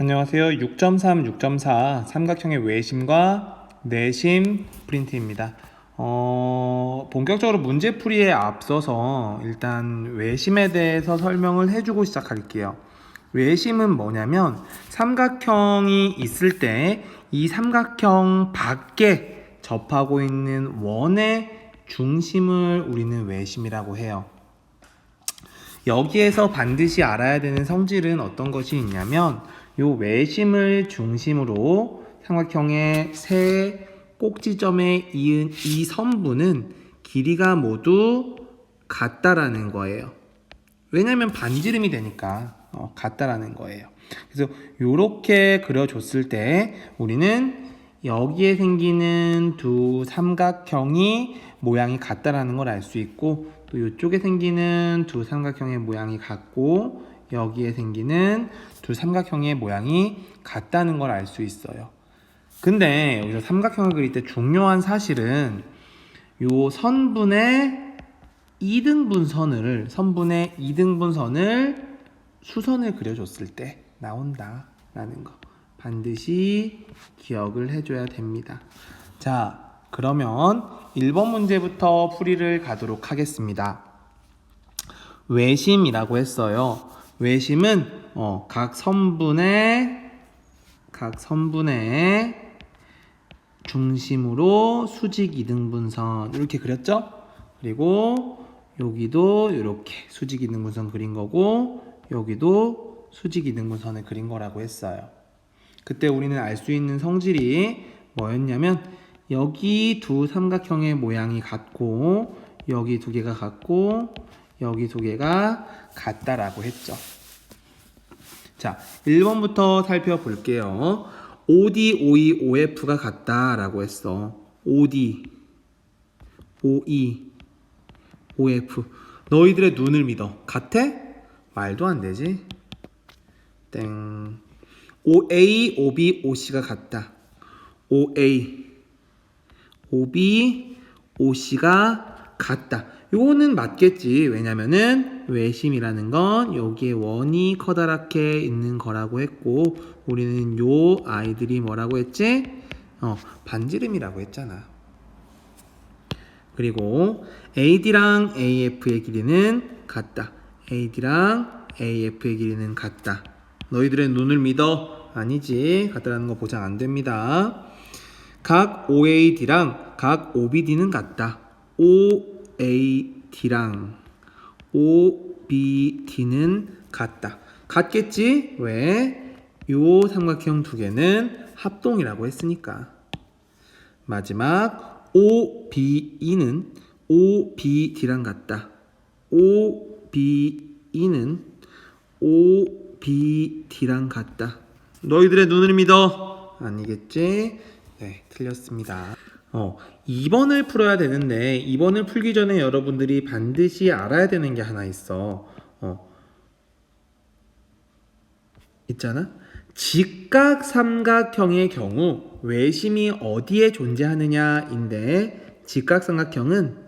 안녕하세요. 6.3, 6.4 삼각형의 외심과 내심 프린트입니다. 본격적으로 문제풀이에 앞서서 일단 외심에 대해서 설명을 해주고 시작할게요. 외심은 뭐냐면 삼각형이 있을 때 이 삼각형 밖에 접하고 있는 원의 중심을 우리는 외심이라고 해요. 여기에서 반드시 알아야 되는 성질은 어떤 것이 있냐면 요 외심을 중심으로 삼각형의 세 꼭지점에 이은 이 선분은 길이가 모두 같다라는 거예요. 왜냐면 반지름이 되니까 같다라는 거예요. 그래서 이렇게 그려줬을 때 우리는 여기에 생기는 두 삼각형이 모양이 같다라는 걸 알 수 있고, 또 이쪽에 생기는 두 삼각형의 모양이 같고 여기에 생기는 두 삼각형의 모양이 같다는 걸 알 수 있어요. 근데 여기서 삼각형을 그릴 때 중요한 사실은 요 선분의 2등분선을 수선을 그려줬을 때 나온다라는 거 반드시 기억을 해줘야 됩니다. 자, 그러면 1번 문제부터 풀이를 가도록 하겠습니다. 외심이라고 했어요. 외심은 각 선분의 중심으로 수직 2등분선 이렇게 그렸죠? 그리고 여기도 이렇게 수직 2등분선 그린 거고 여기도 수직 2등분선을 그린 거라고 했어요. 그때 우리는 알 수 있는 성질이 뭐였냐면 여기 두 삼각형의 모양이 같고 여기 두 개가 같고 여기 두 개가 같다라고 했죠. 자, 1번부터 살펴볼게요. OD, OE, OF가 같다라고 했어. OD, OE, OF. 너희들의 눈을 믿어. 같아? 말도 안 되지. 땡. OA, OB, OC가 같다. OA, OB, OC가 같다. 요거는 맞겠지. 왜냐면은 외심이라는 건 여기에 원이 커다랗게 있는 거라고 했고 우리는 요 아이들이 뭐라고 했지? 반지름이라고 했잖아. 그리고 AD랑 AF의 길이는 같다. AD랑 AF의 길이는 같다. 너희들의 눈을 믿어? 아니지. 같다라는 거 보장 안 됩니다. 각 OAD랑 각 OBD는 같다. OAD랑 OBD는 같다. 같겠지? 왜? 요 삼각형 두 개는 합동이라고 했으니까. 마지막 OBE는 OBD랑 같다. OBE는 OBD랑 같다. 너희들의 눈을 믿어? 아니겠지? 네, 틀렸습니다. 2번을 풀어야 되는데 2번을 풀기 전에 여러분들이 반드시 알아야 되는 게 하나 있어. 있잖아. 직각삼각형의 경우 외심이 어디에 존재하느냐인데 직각삼각형은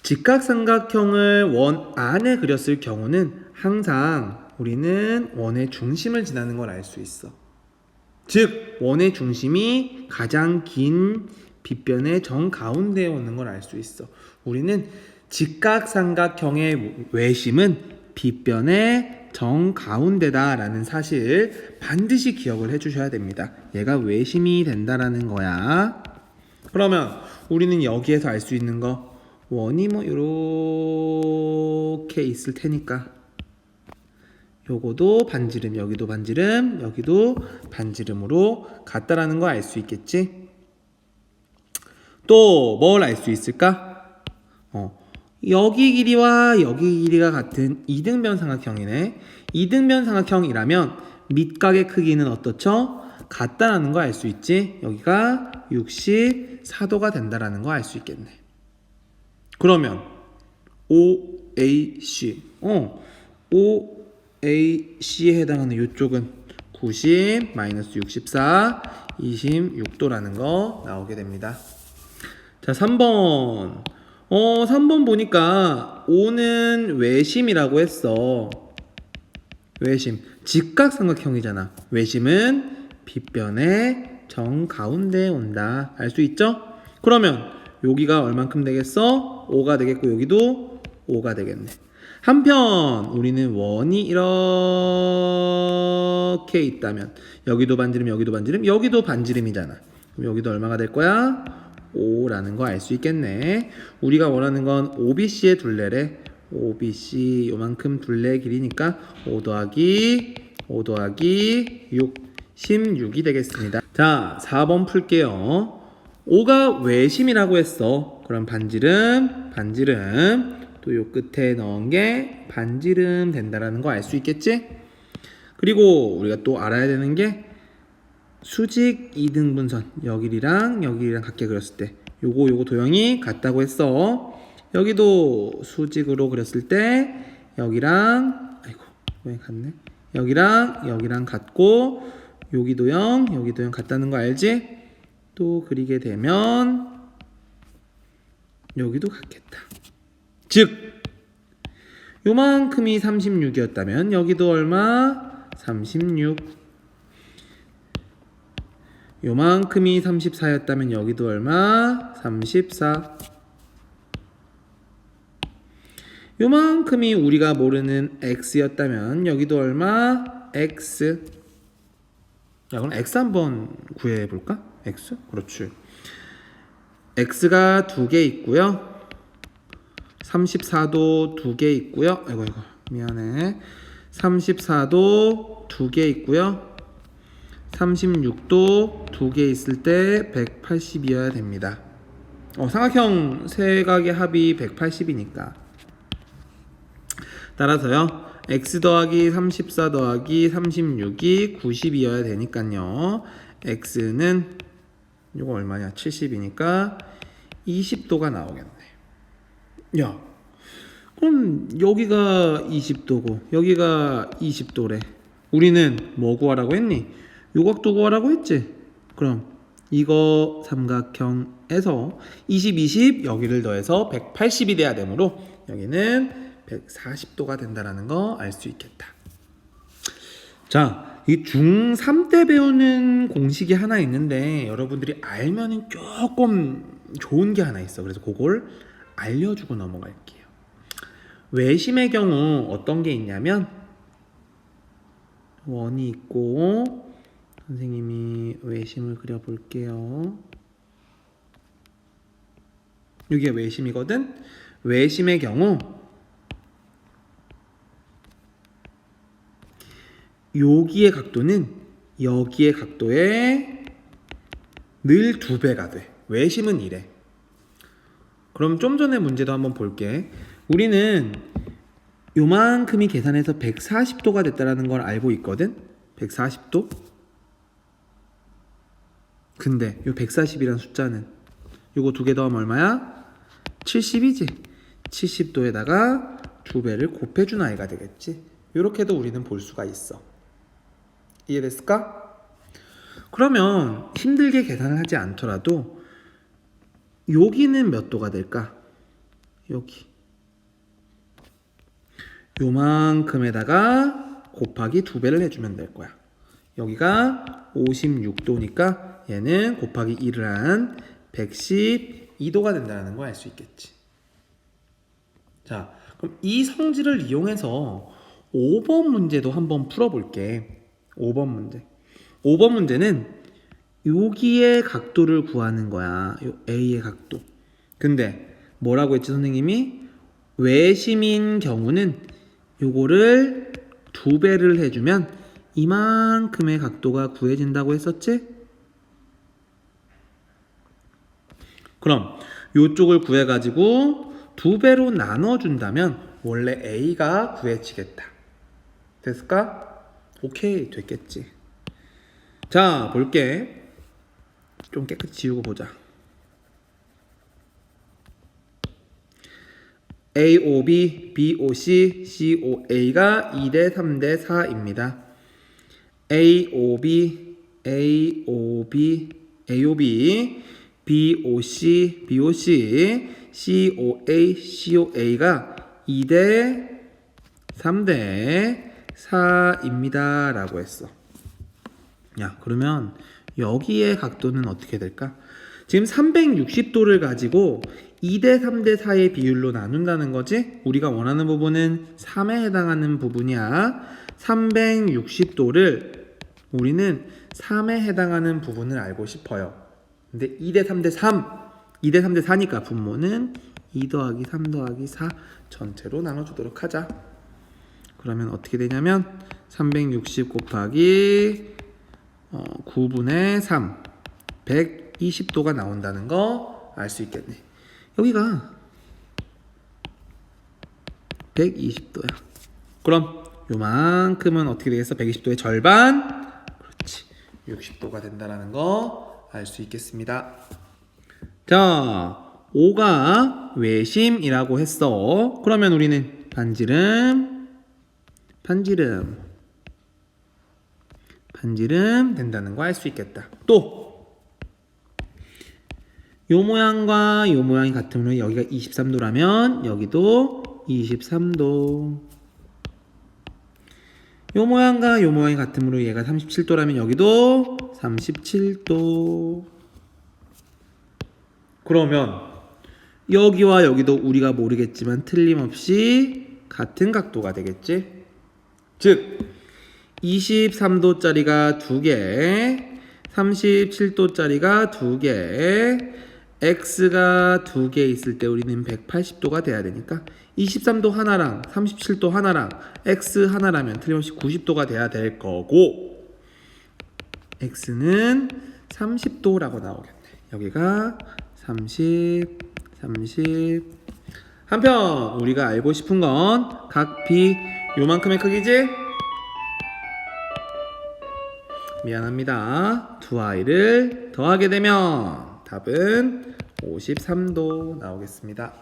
직각삼각형을 원 안에 그렸을 경우는 항상 우리는 원의 중심을 지나는 걸 알 수 있어. 즉 원의 중심이 가장 긴 빗변의 정가운데에 오는 걸 알 수 있어. 우리는 직각삼각형의 외심은 빗변의 정가운데다 라는 사실 반드시 기억을 해주셔야 됩니다. 얘가 외심이 된다라는 거야. 그러면 우리는 여기에서 알 수 있는 거 원이 뭐 이렇게 있을 테니까 요거도 반지름, 여기도 반지름, 여기도 반지름으로 같다라는 거 알 수 있겠지? 또 뭘 알 수 있을까? 여기 길이와 여기 길이가 같은 이등변 삼각형이네. 이등변 삼각형이라면 밑각의 크기는 어떻죠? 같다라는 거 알 수 있지? 여기가 64도가 된다라는 거 알 수 있겠네. 그러면 OAC OAC에 해당하는 이쪽은 90 마이너스 64 26도라는 거 나오게 됩니다. 자, 3번 3번 보니까 O는 외심이라고 했어. 외심. 직각삼각형이잖아. 외심은 빗변의 정가운데에 온다. 알 수 있죠? 그러면 여기가 얼만큼 되겠어? 5가 되겠고 여기도 5가 되겠네. 한편 우리는 원이 이렇게 있다면 여기도 반지름 여기도 반지름 여기도 반지름이잖아. 그럼 여기도 얼마가 될 거야? 5라는 거 알 수 있겠네. 우리가 원하는 건 OBC의 둘레래. OBC 요만큼 둘레 길이니까 5 더하기 6 16이 되겠습니다. 자 4번 풀게요. 5가 외심이라고 했어. 그럼 반지름 또 요 끝에 넣은 게 반지름 된다라는 거 알 수 있겠지? 그리고 우리가 또 알아야 되는 게 수직 2등분선 여기랑 같게 그렸을 때 요거 도형이 같다고 했어. 여기도 수직으로 그렸을 때 여기랑 왜 같네? 여기랑 같고 여기 도형 같다는 거 알지? 또 그리게 되면 여기도 같겠다. 즉 요만큼이 36이었다면 여기도 얼마? 36. 요만큼이 34였다면 여기도 얼마? 34. 요만큼이 우리가 모르는 x였다면 여기도 얼마? x. 자, 그럼 x 한번 구해볼까? x? 그렇지. x가 2개 있고요. 34도 2개 있고요. 아이고 미안해. 34도 2개 있고요. 36도 2개 있을 때 180이어야 됩니다. 삼각형 세 각의 합이 180이니까. 따라서요. x 더하기 34 더하기 36이 90이어야 되니까요. x는 이거 얼마냐? 70이니까 20도가 나오겠네. 야, 그럼 여기가 20도고 여기가 20도래. 우리는 뭐 구하라고 했니? 요각도 구하라고 했지? 그럼 이거 삼각형에서 20, 20 여기를 더해서 180이 돼야 되므로 여기는 140도가 된다는 거 알 수 있겠다. 자, 이 중3 때 배우는 공식이 하나 있는데 여러분들이 알면은 조금 좋은 게 하나 있어. 그래서 그걸 알려주고 넘어갈게요. 외심의 경우 어떤 게 있냐면 원이 있고 선생님이 외심을 그려볼게요. 이게 외심이거든. 외심의 경우 여기의 각도는 여기의 각도의 늘 2배가 돼. 외심은 이래. 그럼 좀 전에 문제도 한번 볼게. 우리는 요만큼이 계산해서 140도가 됐다는 걸 알고 있거든. 140도. 근데 요 140이라는 숫자는 요거 2개 더하면 얼마야? 70이지. 70도에다가 2배를 곱해준 아이가 되겠지. 요렇게도 우리는 볼 수가 있어. 이해됐을까? 그러면 힘들게 계산을 하지 않더라도 여기는 몇 도가 될까? 여기 요만큼에다가 곱하기 2배를 해주면 될 거야. 여기가 56도니까 얘는 곱하기 1을 한 112도가 된다는 거 알 수 있겠지. 자, 그럼 이 성질을 이용해서 5번 문제도 한번 풀어볼게. 5번 문제. 5번 문제는 여기의 각도를 구하는 거야. 요 A의 각도. 근데 뭐라고 했지 선생님이? 외심인 경우는 요거를 2배를 해주면 이만큼의 각도가 구해진다고 했었지? 그럼 요쪽을 구해가지고 2배로 나눠준다면 원래 A가 구해지겠다. 됐을까? 오케이, 됐겠지. 자, 볼게. 좀 깨끗이 지우고 보자. AOB, BOC, COA가 2대 3대 4입니다. AOB, BOC, COA가 2대 3대 4입니다 라고 했어. 야, 그러면 여기의 각도는 어떻게 될까? 지금 360도를 가지고 2대 3대 4의 비율로 나눈다는 거지? 우리가 원하는 부분은 3에 해당하는 부분이야. 360도를 우리는 3에 해당하는 부분을 알고 싶어요. 근데 2대 3대 3, 2대 3대 4니까 분모는 2 더하기 3 더하기 4 전체로 나눠주도록 하자. 그러면 어떻게 되냐면 360 곱하기 9분의 3 120도가 나온다는 거 알 수 있겠네. 여기가 120도야. 그럼 요만큼은 어떻게 되겠어? 120도의 절반? 그렇지. 60도가 된다는 거 알 수 있겠습니다. 자, 5가 외심이라고 했어. 그러면 우리는 반지름 된다는 거 알 수 있겠다. 또 요 모양과 요 모양이 같으면 여기가 23도라면 여기도 23도. 요 모양과 요 모양이 같으므로 얘가 37도라면 여기도 37도. 그러면 여기와 여기도 우리가 모르겠지만 틀림없이 같은 각도가 되겠지? 즉 23도짜리가 2개, 37도짜리가 2개, x가 2개 있을 때 우리는 180도가 돼야 되니까 23도 하나랑 37도 하나랑 x 하나라면 틀림없이 90도가 돼야 될 거고 x는 30도라고 나오겠네. 여기가 30 한편 우리가 알고 싶은 건 각 b 요만큼의 크기지? 미안합니다. 두 아이를 더하게 되면 답은 53도 나오겠습니다.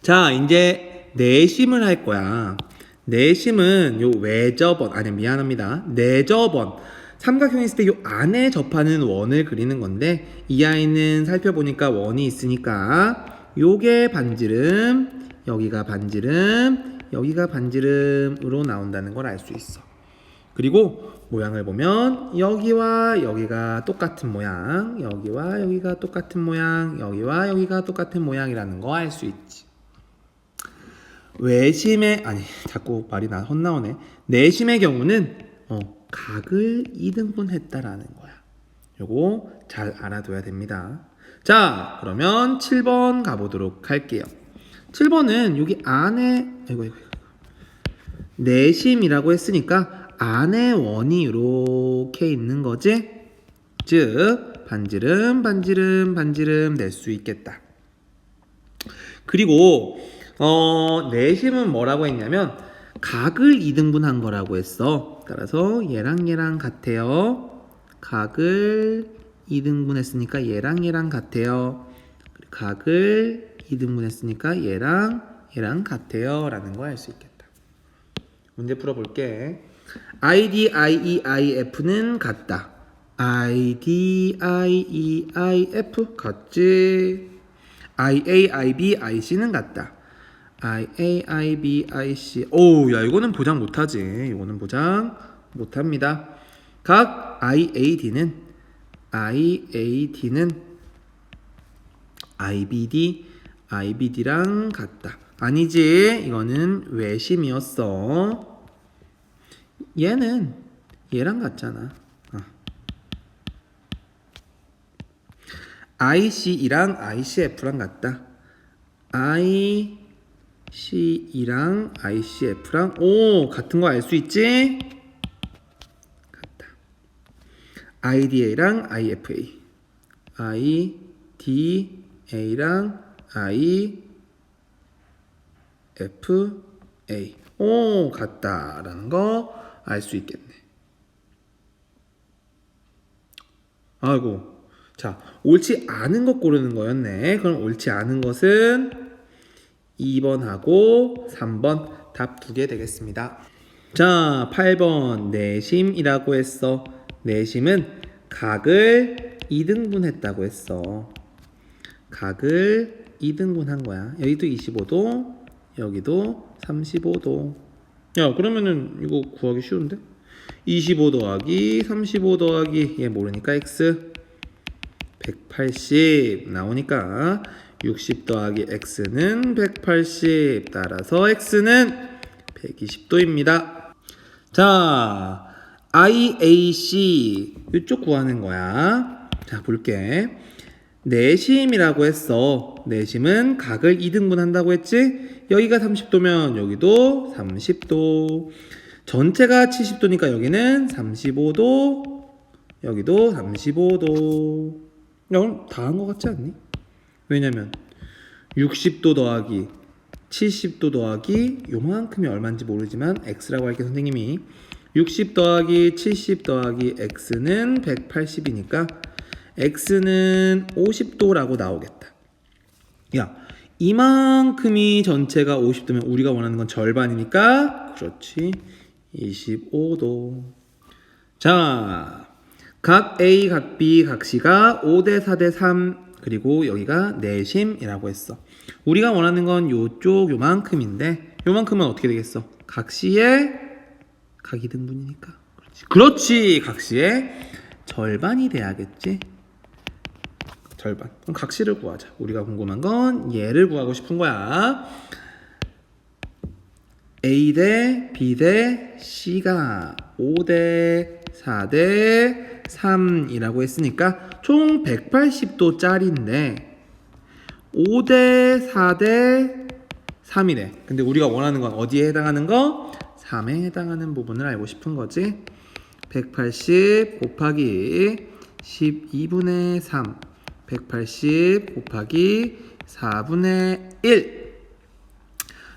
자, 이제 내심을 할 거야. 내심은 요 외접원, 아니 미안합니다. 내접원. 삼각형이 있을 때 요 안에 접하는 원을 그리는 건데 이 아이는 살펴보니까 원이 있으니까 요게 반지름, 여기가 반지름, 여기가 반지름으로 나온다는 걸 알 수 있어. 그리고 모양을 보면 여기와 여기가 똑같은 모양, 여기와 여기가 똑같은 모양, 여기와 여기가 똑같은 모양이라는 거 알 수 있지. 외심의, 아니 자꾸 말이 헛나오네. 내심의 경우는 각을 2등분 했다라는 거야. 요거 잘 알아둬야 됩니다. 자, 그러면 7번 가보도록 할게요. 7번은 여기 안에 내심이라고 했으니까 안에 원이 이렇게 있는 거지? 즉 반지름 낼 수 있겠다. 그리고 내심은 뭐라고 했냐면 각을 2등분한 거라고 했어. 따라서 얘랑 같아요. 각을 2등분했으니까 얘랑 같아요. 각을 2등분했으니까 얘랑 같아요 라는 거 알 수 있겠다. 문제 풀어볼게. IDIEIF는 같다. IDIEIF 같지. IAIBIC는 같다. IAIBIC. 오, 야 이거는 보장 못하지. 이거는 보장 못합니다. 각 IAD는 IBD랑 같다. 아니지. 이거는 외심이었어. 얘는 얘랑 같잖아. IC랑 ICF랑 같다. IC랑 ICF랑 같은 거 알 수 있지? 같다. IDA랑 IFA, IDA랑 IFA. 같다라는 거 알 수 있겠네. 아이고. 자, 옳지 않은 것 고르는 거였네. 그럼 옳지 않은 것은 2번하고 3번 답 2개 되겠습니다. 자, 8번 내심이라고 했어. 내심은 각을 2등분 했다고 했어. 각을 2등분 한 거야. 여기도 25도, 여기도 35도. 야, 그러면은 이거 구하기 쉬운데? 25 더하기 35 더하기 얘 모르니까 x 180 나오니까 60 더하기 x는 180. 따라서 x는 120도입니다. 자, IAC 이쪽 구하는 거야. 자, 볼게. 내심이라고 했어. 내심은 각을 2등분 한다고 했지? 여기가 30도면 여기도 30도. 전체가 70도니까 여기는 35도. 여기도 35도. 야, 그럼 다 한 거 같지 않니? 왜냐면 60도 더하기 70도 더하기 요만큼이 얼마인지 모르지만 x라고 할게. 선생님이 60 더하기 70 더하기 x는 180이니까 x는 50도라고 나오겠다. 야, 이만큼이 전체가 50도면 우리가 원하는 건 절반이니까 그렇지, 25도. 자, 각 A, 각 B, 각 C가 5대 4대 3 그리고 여기가 내심이라고 했어. 우리가 원하는 건 요쪽 요만큼인데 요만큼은 어떻게 되겠어? 각 C의 각 2등분이니까 그렇지, 각 C의 절반이 돼야겠지. 절반. 그럼 각 C를 구하자. 우리가 궁금한 건 얘를 구하고 싶은 거야. A 대 B 대 C가 5대 4대 3이라고 했으니까 총 180도 짜리인데 5대 4대 3이래. 근데 우리가 원하는 건 어디에 해당하는 거? 3에 해당하는 부분을 알고 싶은 거지. 180 곱하기 12분의 3 180 곱하기 4분의 1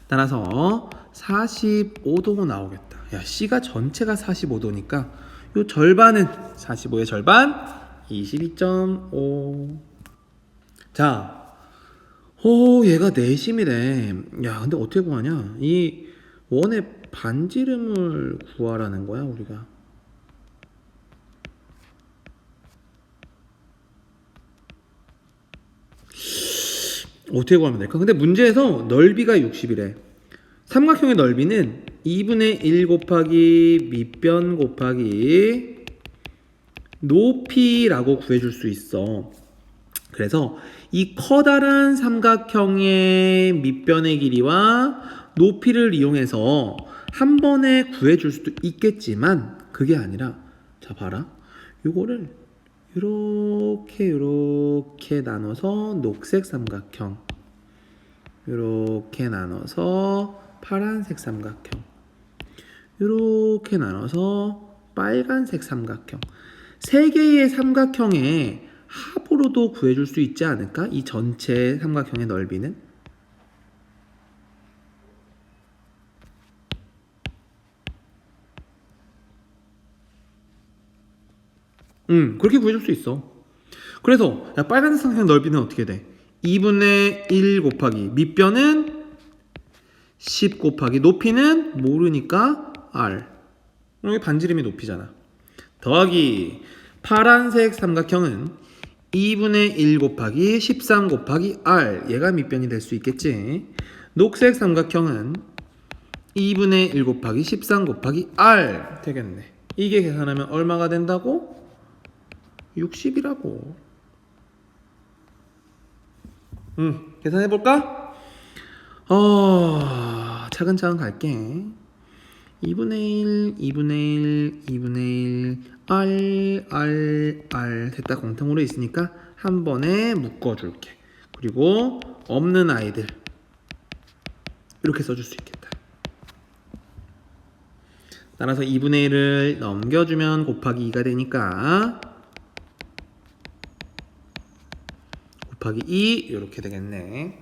따라서 45도 나오겠다. 야, C가 전체가 45도니까 요 절반은 45의 절반 22.5. 자, 얘가 내심이래. 야, 근데 어떻게 구하냐? 이 원의 반지름을 구하라는 거야, 우리가. 어떻게 구하면 될까? 근데 문제에서 넓이가 60이래. 삼각형의 넓이는 2분의 1 곱하기 밑변 곱하기 높이라고 구해줄 수 있어. 그래서 이 커다란 삼각형의 밑변의 길이와 높이를 이용해서 한 번에 구해줄 수도 있겠지만 그게 아니라, 자 봐라, 요거를 이렇게 나눠서 녹색 삼각형, 이렇게 나눠서 파란색 삼각형, 이렇게 나눠서 빨간색 삼각형, 세 개의 삼각형의 합으로도 구해줄 수 있지 않을까? 이 전체 삼각형의 넓이는? 그렇게 구해줄 수 있어. 그래서 야, 빨간색 삼각형 넓이는 어떻게 돼? 2분의 1 곱하기 밑변은 10 곱하기 높이는 모르니까 R. 여기 반지름이 높이잖아. 더하기 파란색 삼각형은 2분의 1 곱하기 13 곱하기 R. 얘가 밑변이 될 수 있겠지. 녹색 삼각형은 2분의 1 곱하기 13 곱하기 R 되겠네. 이게 계산하면 얼마가 된다고? 60이라고. 계산해볼까? 차근차근 갈게. 2분의 1, 2분의 1, 2분의 1, R 됐다. 공통으로 있으니까 한 번에 묶어줄게. 그리고 없는 아이들 이렇게 써줄 수 있겠다. 따라서 2분의 1을 넘겨주면 곱하기 2가 되니까 곱하기 2 이렇게 되겠네.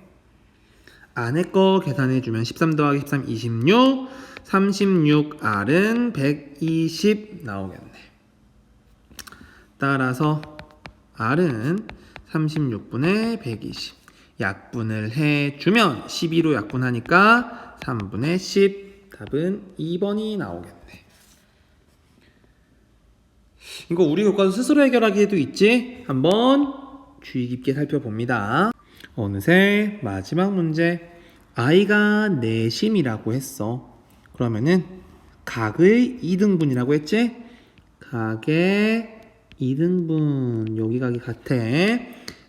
안에 거 계산해주면 13 더하기 13 26 36R은 120 나오겠네. 따라서 R은 36분의 120. 약분을 해주면 12로 약분하니까 3분의 10. 답은 2번이 나오겠네. 이거 우리 교과서 스스로 해결하기에도 있지? 한번 주의 깊게 살펴봅니다. 어느새 마지막 문제. y가 내심이라고 했어. 그러면은 각의 이등분이라고 했지? 각의 이등분, 여기 각이 같아.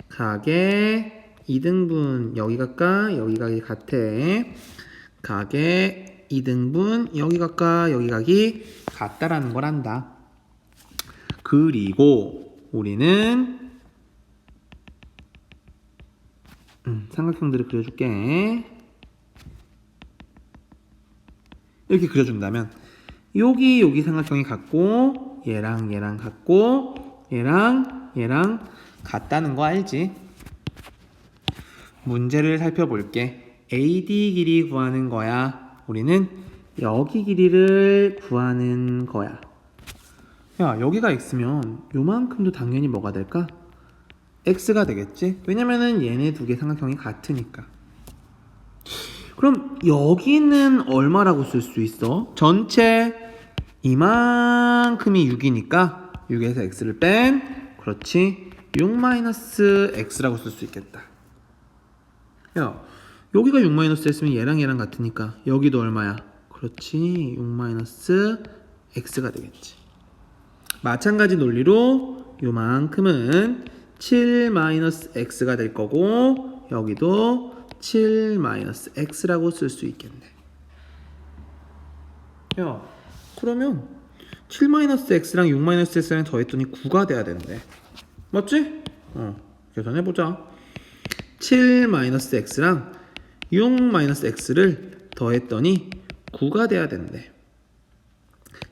각의 이등분, 여기 각과 여기 각이 같아. 각의 이등분, 여기 각과 여기 각이 같다라는 걸 안다. 그리고 우리는 삼각형들을 그려줄게. 이렇게 그려준다면 여기 삼각형이 같고 얘랑 같고 얘랑 같다는 거 알지? 문제를 살펴볼게. AD 길이 구하는 거야. 우리는 여기 길이를 구하는 거야. 야, 여기가 x면 요만큼도 당연히 뭐가 될까? x가 되겠지? 왜냐면은 얘네 두 개 삼각형이 같으니까. 그럼 여기는 얼마라고 쓸 수 있어? 전체 이만큼이 6이니까 6에서 x를 뺀, 그렇지, 6-x라고 쓸 수 있겠다. 야, 여기가 6-x면 얘랑 같으니까 여기도 얼마야? 그렇지, 6-x가 되겠지. 마찬가지 논리로 요만큼은 7-x가 될 거고 여기도 7-x라고 쓸 수 있겠네. 야, 그러면 7-x랑 6-x랑 더했더니 9가 돼야 되는데, 맞지? 계산해보자. 7-x랑 6-x를 더했더니 9가 돼야 되는데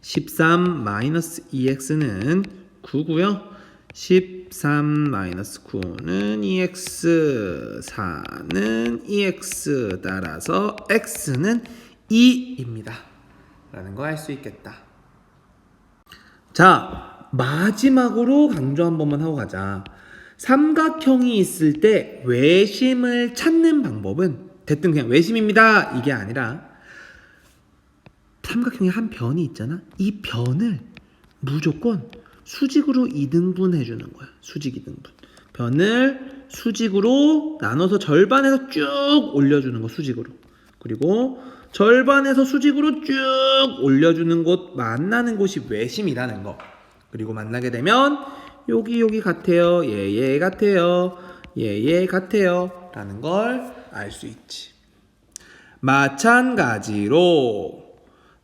13-2x는 9고요 13-9는 2x, 4는 2x, 따라서 x는 2입니다 라는 거 알 수 있겠다. 자, 마지막으로 강조 한 번만 하고 가자. 삼각형이 있을 때 외심을 찾는 방법은 대뜸 그냥 외심입니다 이게 아니라 삼각형에 한 변이 있잖아. 이 변을 무조건 수직으로 이등분 해주는 거야. 수직 이등분. 변을 수직으로 나눠서 절반에서 쭉 올려주는 거, 수직으로. 그리고 절반에서 수직으로 쭉 올려주는 곳, 만나는 곳이 외심이라는 거. 그리고 만나게 되면 여기 같아요, 얘 같아요, 얘 같아요 라는 걸 알 수 있지. 마찬가지로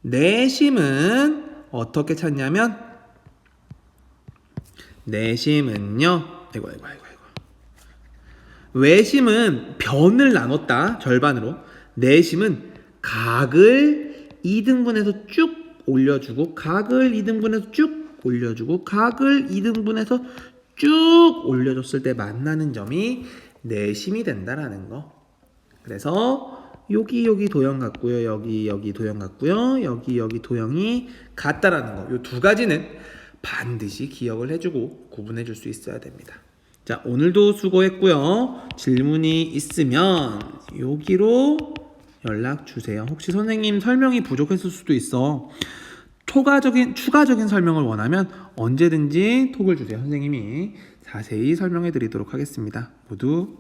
내심은 어떻게 찾냐면, 내심은요, 아이고. 외심은 변을 나눴다, 절반으로. 내심은 각을 2등분해서 쭉 올려주고, 각을 2등분해서 쭉 올려주고, 각을 2등분해서 쭉 올려줬을 때 만나는 점이 내심이 된다라는 거. 그래서 여기 도형 같고요, 여기 도형 같고요, 여기 도형이 같다라는 거. 이 두 가지는 반드시 기억을 해주고 구분해 줄 수 있어야 됩니다. 자, 오늘도 수고했고요. 질문이 있으면 여기로 연락 주세요. 혹시 선생님 설명이 부족했을 수도 있어. 추가적인 설명을 원하면 언제든지 톡을 주세요. 선생님이 자세히 설명해 드리도록 하겠습니다. 모두